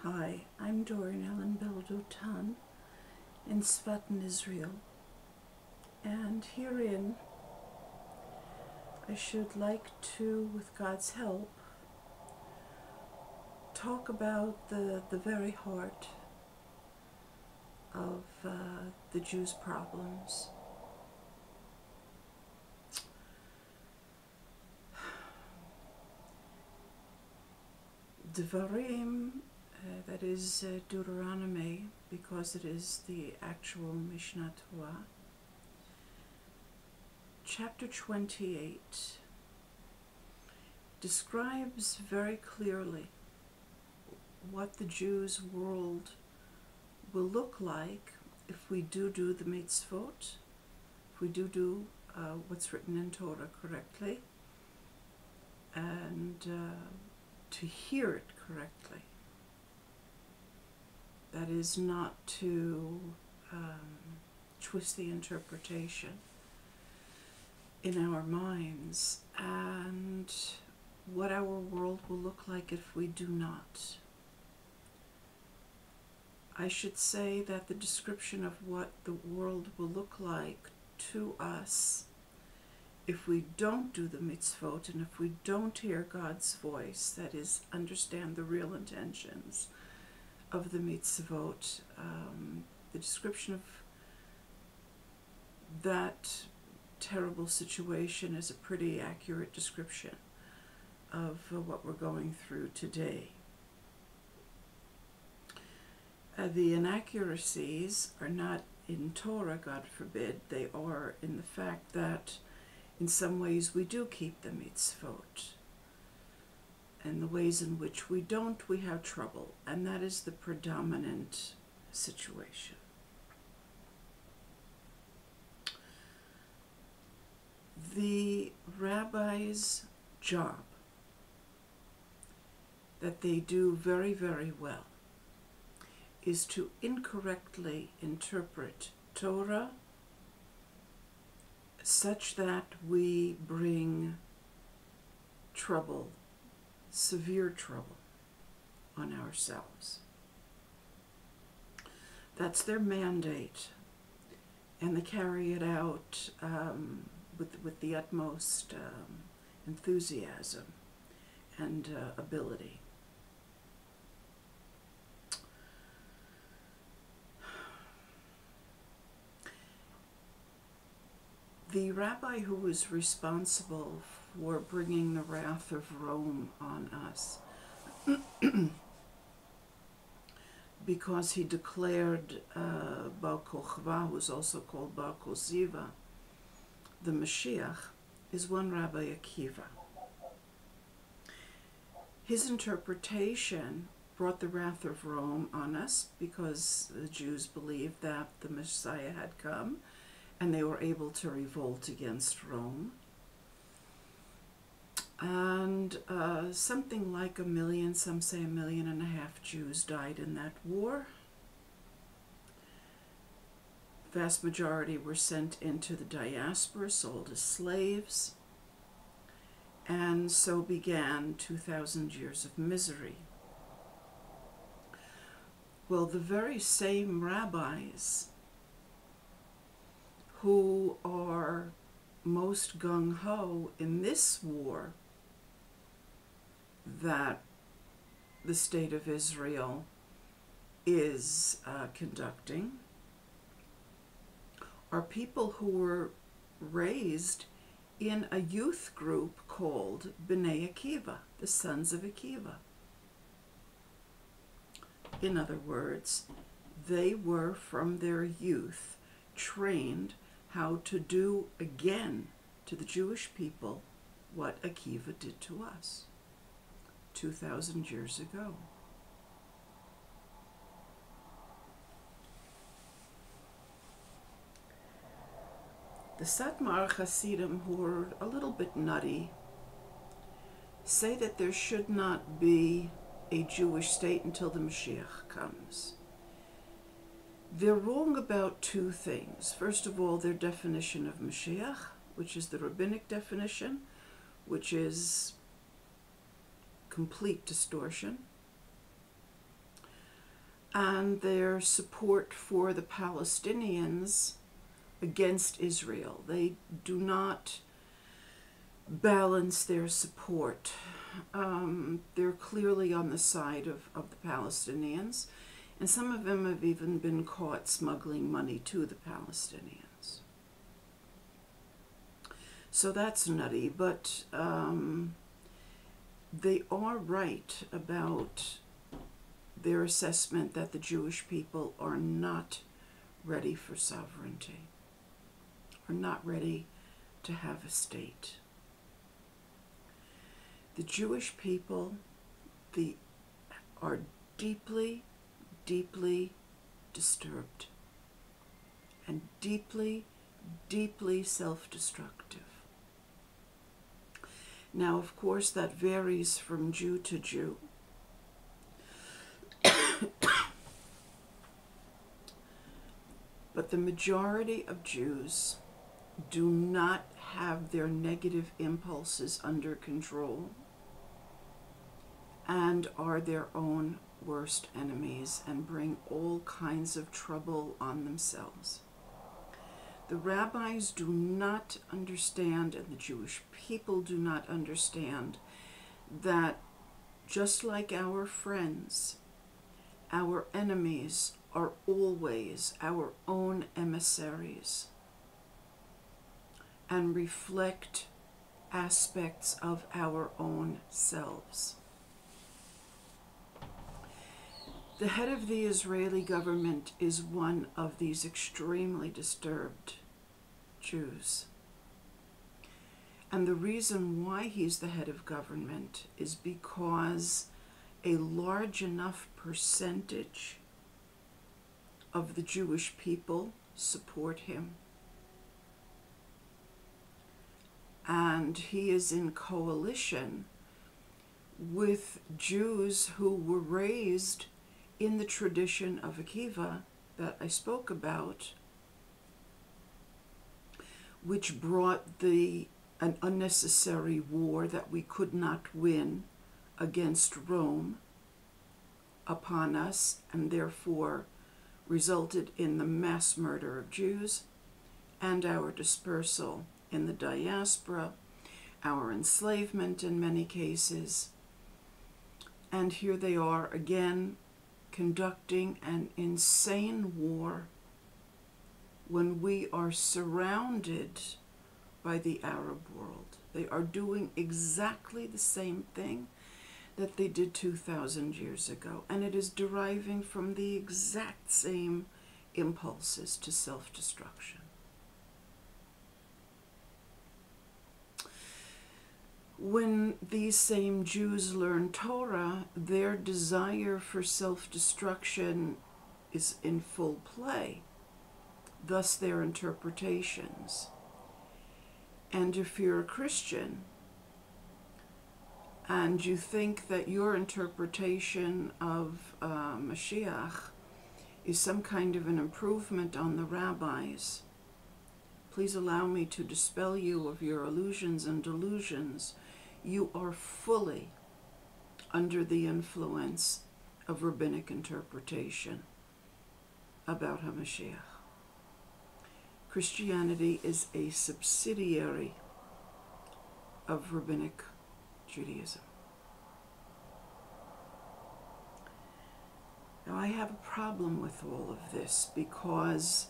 Hi, I'm Doreen Ellen Beldotan in Sfaten, Israel, and herein I should like to, with God's help, talk about the very heart of the Jews' problems. Devarim, that is Deuteronomy, because it is the actual Mishnah Torah, chapter 28, describes very clearly what the Jews' world will look like if we do the mitzvot, if we do what's written in Torah correctly, and to hear it correctly. That is, not to twist the interpretation in our minds, and what our world will look like if we do not. I should say that the description of what the world will look like to us if we don't do the mitzvot and if we don't hear God's voice, that is, understand the real intentions of the mitzvot, the description of that terrible situation is a pretty accurate description of what we're going through today. The inaccuracies are not in Torah, God forbid. They are in the fact that in some ways we do keep the mitzvot. And the ways in which we don't, we have trouble. And that is the predominant situation. The rabbi's job that they do very, very well is to incorrectly interpret Torah such that we bring trouble, severe trouble, on ourselves. That's their mandate, and they carry it out with the utmost enthusiasm and ability. The rabbi who was responsible for bringing the wrath of Rome on us, because he declared Bar Kochva, who is also called Bar Koziva, the Mashiach, is one Rabbi Akiva. His interpretation brought the wrath of Rome on us because the Jews believed that the Messiah had come and they were able to revolt against Rome. And something like 1 million, some say 1.5 million Jews died in that war. The vast majority were sent into the diaspora, sold as slaves, and so began 2,000 years of misery. Well, the very same rabbis who are most gung-ho in this war that the state of Israel is conducting are people who were raised in a youth group called Bnei Akiva, the Sons of Akiva. In other words, they were from their youth trained how to do again to the Jewish people what Akiva did to us 2,000 years ago. The Satmar Hasidim, who are a little bit nutty, say that there should not be a Jewish state until the Mashiach comes. They're wrong about two things. First of all, their definition of Mashiach, which is the rabbinic definition, which is complete distortion. and their support for the Palestinians against Israel. They do not balance their support. They're clearly on the side of the Palestinians, and some of them have even been caught smuggling money to the Palestinians. So that's nutty, but they are right about their assessment that the Jewish people are not ready for sovereignty, are not ready to have a state. The Jewish people are deeply, deeply disturbed and deeply, deeply self-destructive. Now, of course, that varies from Jew to Jew. But the majority of Jews do not have their negative impulses under control and are their own worst enemies and bring all kinds of trouble on themselves. The rabbis do not understand, and the Jewish people do not understand, that just like our friends, our enemies are always our own emissaries and reflect aspects of our own selves. The head of the Israeli government is one of these extremely disturbed Jews. And the reason why he's the head of government is because a large enough percentage of the Jewish people support him. And he is in coalition with Jews who were raised in the tradition of Akiva that I spoke about, which brought an unnecessary war that we could not win against Rome upon us, and therefore resulted in the mass murder of Jews and our dispersal in the diaspora, our enslavement in many cases. And here they are again conducting an insane war when we are surrounded by the Arab world. They are doing exactly the same thing that they did 2,000 years ago, and it is deriving from the exact same impulses to self-destruction. When these same Jews learn Torah, their desire for self-destruction is in full play, thus their interpretations. And if you're a Christian and you think that your interpretation of Mashiach is some kind of an improvement on the rabbis, please allow me to dispel you of your illusions and delusions. You are fully under the influence of rabbinic interpretation about HaMashiach. Christianity is a subsidiary of rabbinic Judaism. Now, I have a problem with all of this because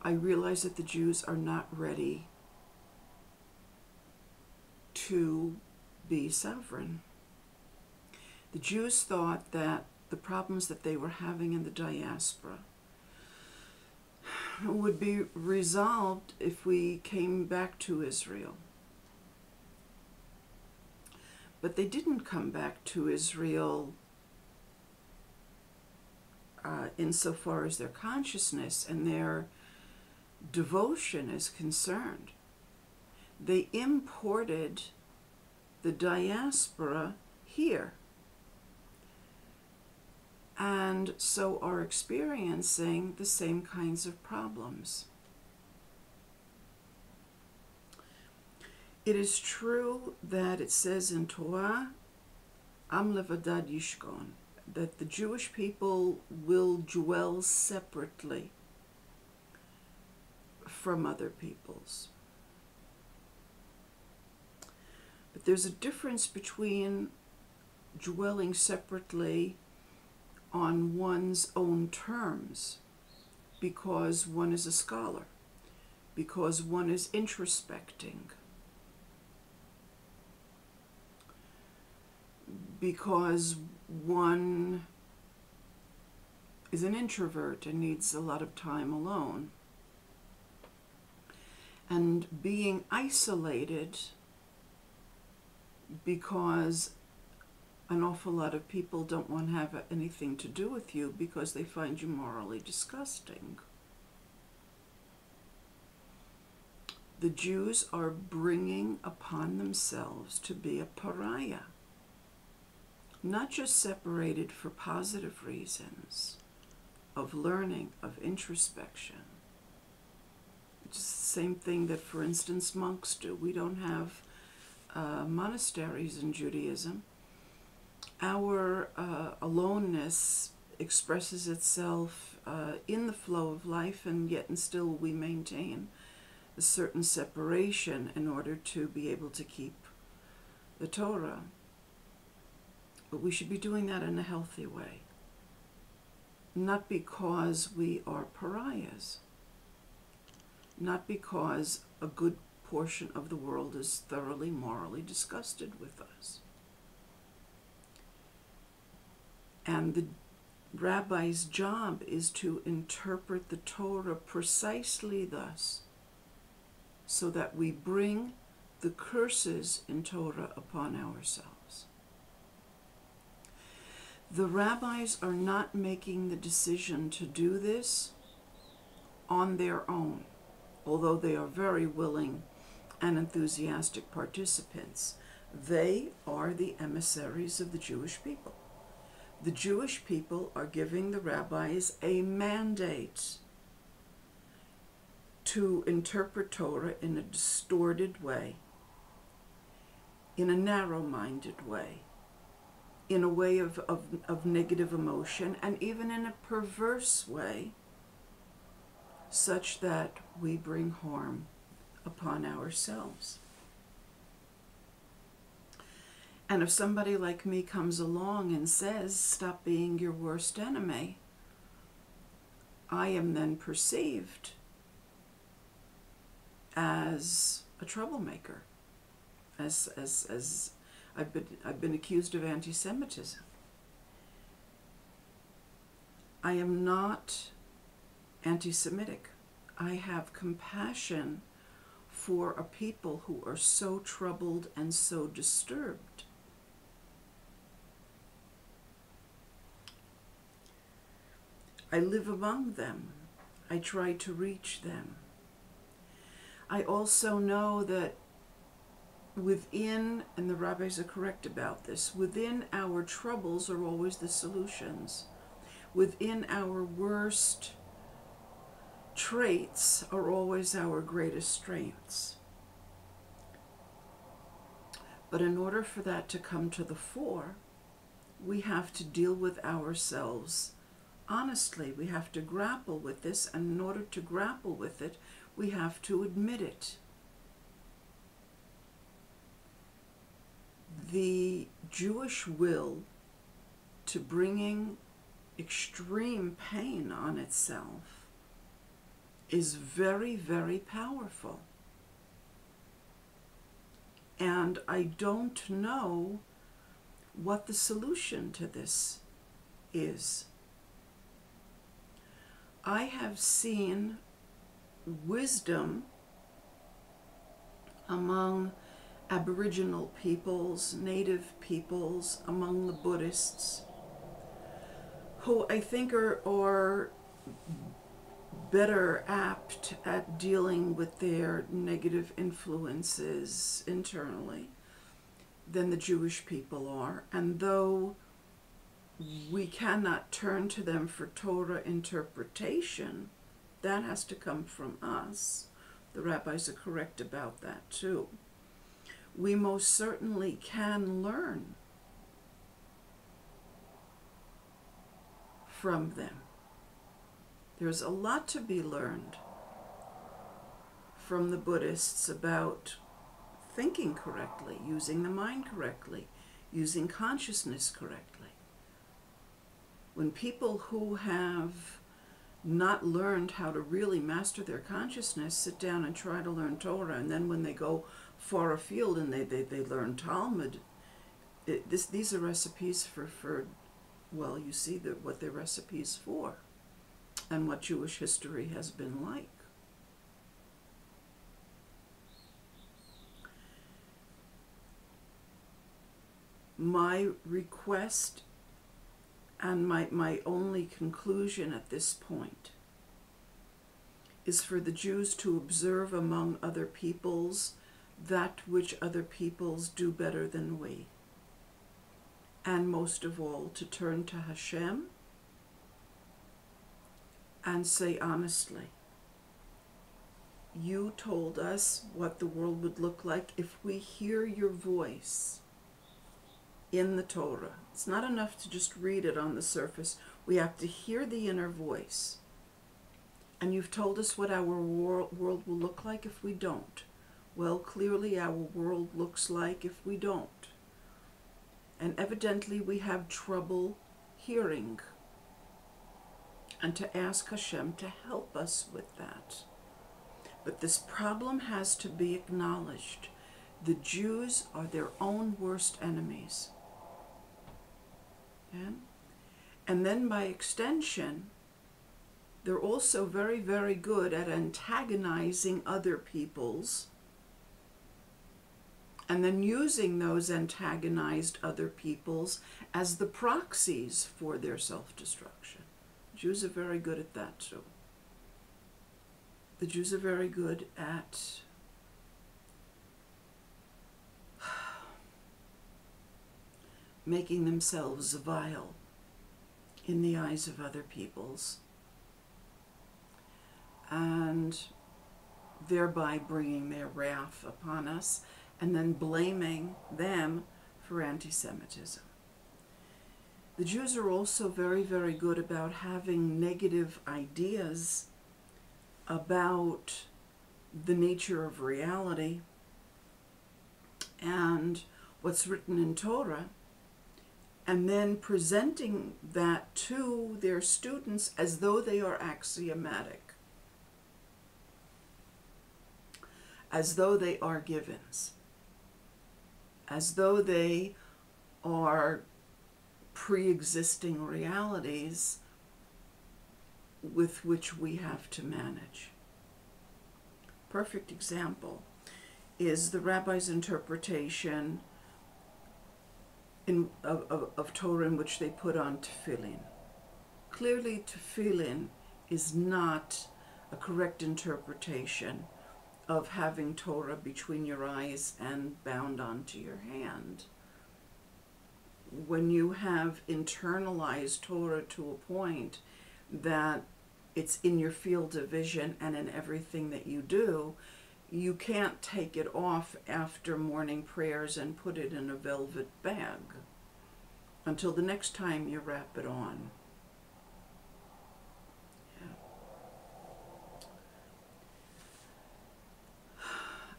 I realize that the Jews are not ready to be sovereign. The Jews thought that the problems that they were having in the diaspora would be resolved if we came back to Israel. But they didn't come back to Israel insofar as their consciousness and their devotion is concerned. They imported the diaspora here, and so are experiencing the same kinds of problems. It is true that it says in Torah, Am levadad yishkon, that the Jewish people will dwell separately from other peoples. But there's a difference between dwelling separately on one's own terms, because one is a scholar, because one is introspecting, because one is an introvert and needs a lot of time alone, and being isolated because an awful lot of people don't want to have anything to do with you because they find you morally disgusting. The Jews are bringing upon themselves to be a pariah, not just separated for positive reasons of learning, of introspection. It's the same thing that, for instance, monks do. We don't have monasteries in Judaism. Our aloneness expresses itself in the flow of life, and yet and still we maintain a certain separation in order to be able to keep the Torah. But we should be doing that in a healthy way, not because we are pariahs, not because a good portion of the world is thoroughly morally disgusted with us. And the rabbi's job is to interpret the Torah precisely thus, so that we bring the curses in Torah upon ourselves. The rabbis are not making the decision to do this on their own, although they are very willing and enthusiastic participants. They are the emissaries of the Jewish people. The Jewish people are giving the rabbis a mandate to interpret Torah in a distorted way, in a narrow-minded way, in a way of negative emotion, and even in a perverse way, such that we bring harm upon ourselves. And if somebody like me comes along and says, stop being your worst enemy, I am then perceived as a troublemaker, as I've been accused of anti-Semitism. I am not anti-Semitic. I have compassion for a people who are so troubled and so disturbed. I live among them. I try to reach them. I also know that within, and the rabbis are correct about this, within our troubles are always the solutions. Within our worst traits are always our greatest strengths. But in order for that to come to the fore, we have to deal with ourselves honestly. We have to grapple with this, and in order to grapple with it, we have to admit it. The Jewish will to bringing extreme pain on itself is very, very powerful. And I don't know what the solution to this is. I have seen wisdom among Aboriginal peoples, native peoples, among the Buddhists, who I think are better apt at dealing with their negative influences internally than the Jewish people are. And though we cannot turn to them for Torah interpretation, that has to come from us. The rabbis are correct about that too. We most certainly can learn from them. There's a lot to be learned from the Buddhists about thinking correctly, using the mind correctly, using consciousness correctly. When people who have not learned how to really master their consciousness sit down and try to learn Torah, and then when they go far afield and they learn Talmud, these are recipes for well, you see what they're recipes for and what Jewish history has been like. My request and my only conclusion at this point is for the Jews to observe among other peoples that which other peoples do better than we. And most of all, to turn to Hashem and say honestly, you told us what the world would look like if we hear your voice in the Torah. It's not enough to just read it on the surface. We have to hear the inner voice. And you've told us what our world will look like if we don't. Well, clearly our world looks like if we don't. And evidently we have trouble hearing. And to ask Hashem to help us with that. But this problem has to be acknowledged. The Jews are their own worst enemies. Okay? And then by extension, they're also very, very good at antagonizing other peoples and then using those antagonized other peoples as the proxies for their self-destruction. Jews are very good at that too. The Jews are very good at making themselves vile in the eyes of other peoples, and thereby bringing their wrath upon us and then blaming them for anti-Semitism. The Jews are also very, very good about having negative ideas about the nature of reality and what's written in Torah, and then presenting that to their students as though they are axiomatic, as though they are givens, as though they are pre-existing realities with which we have to manage. Perfect example is the rabbi's interpretation of Torah in which they put on tefillin. Clearly, tefillin is not a correct interpretation of having Torah between your eyes and bound onto your hand. When you have internalized Torah to a point that it's in your field of vision and in everything that you do, you can't take it off after morning prayers and put it in a velvet bag until the next time you wrap it on. Yeah.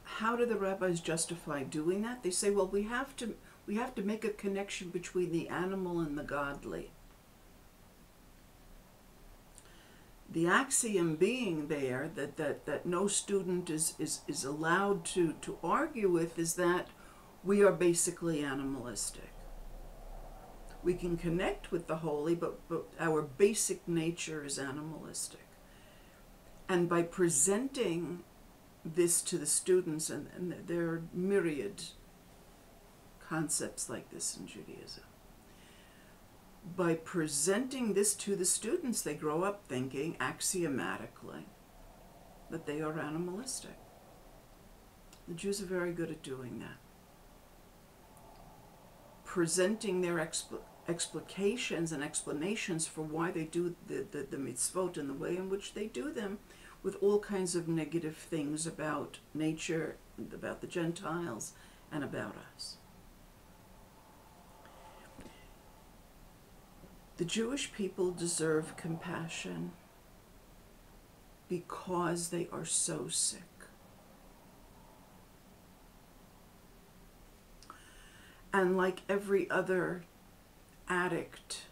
How do the rabbis justify doing that? They say, well, we have to make a connection between the animal and the godly. The axiom being there that no student is allowed to argue with is that we are basically animalistic. We can connect with the holy, but our basic nature is animalistic. And by presenting this to the students, and there are myriad concepts like this in Judaism, by presenting this to the students, they grow up thinking axiomatically that they are animalistic. The Jews are very good at doing that. Presenting their explications and explanations for why they do the mitzvot in the way in which they do them, with all kinds of negative things about nature, about the Gentiles, and about us. The Jewish people deserve compassion because they are so sick. And like every other addict,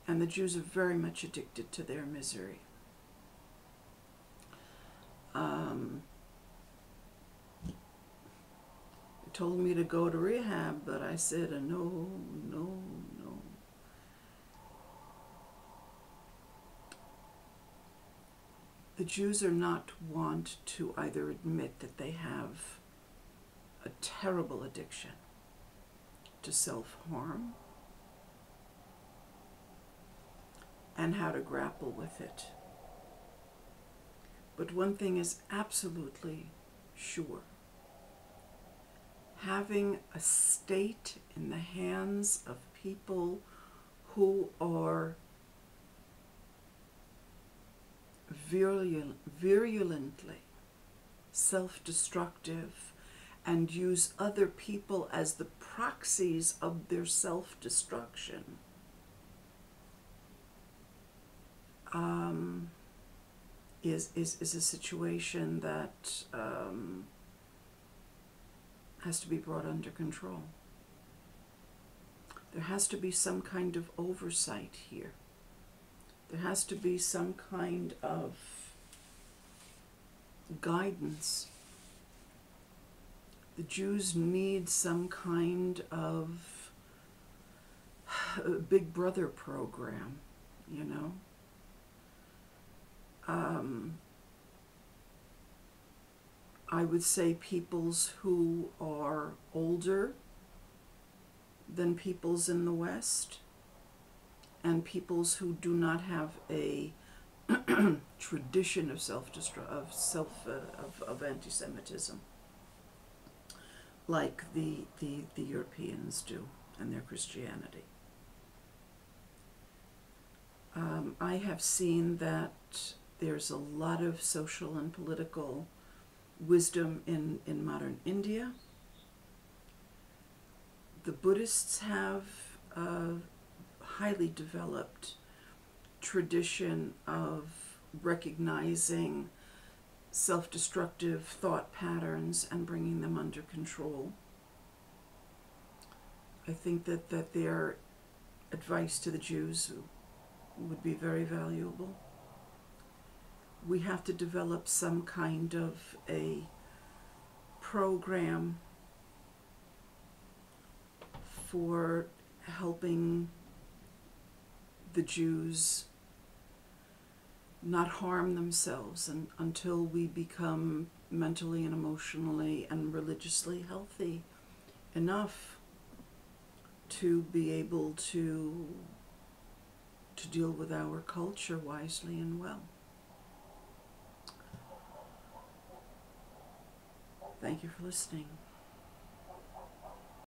and the Jews are very much addicted to their misery. They told me to go to rehab, but I said, no, no, no. The Jews are not wont to either admit that they have a terrible addiction to self-harm and how to grapple with it. But one thing is absolutely sure. Having a state in the hands of people who are virulently self-destructive and use other people as the proxies of their self-destruction is a situation that has to be brought under control. There has to be some kind of oversight here. There has to be some kind of guidance. The Jews need some kind of Big Brother program, you know. I would say peoples who are older than peoples in the West, and peoples who do not have a tradition of anti-Semitism, like the Europeans do, and their Christianity. I have seen that there's a lot of social and political wisdom in modern India. The Buddhists have a highly developed tradition of recognizing self-destructive thought patterns and bringing them under control. I think that their advice to the Jews would be very valuable. We have to develop some kind of a program for helping the Jews not harm themselves until we become mentally and emotionally and religiously healthy enough to be able to deal with our culture wisely and well. Thank you for listening.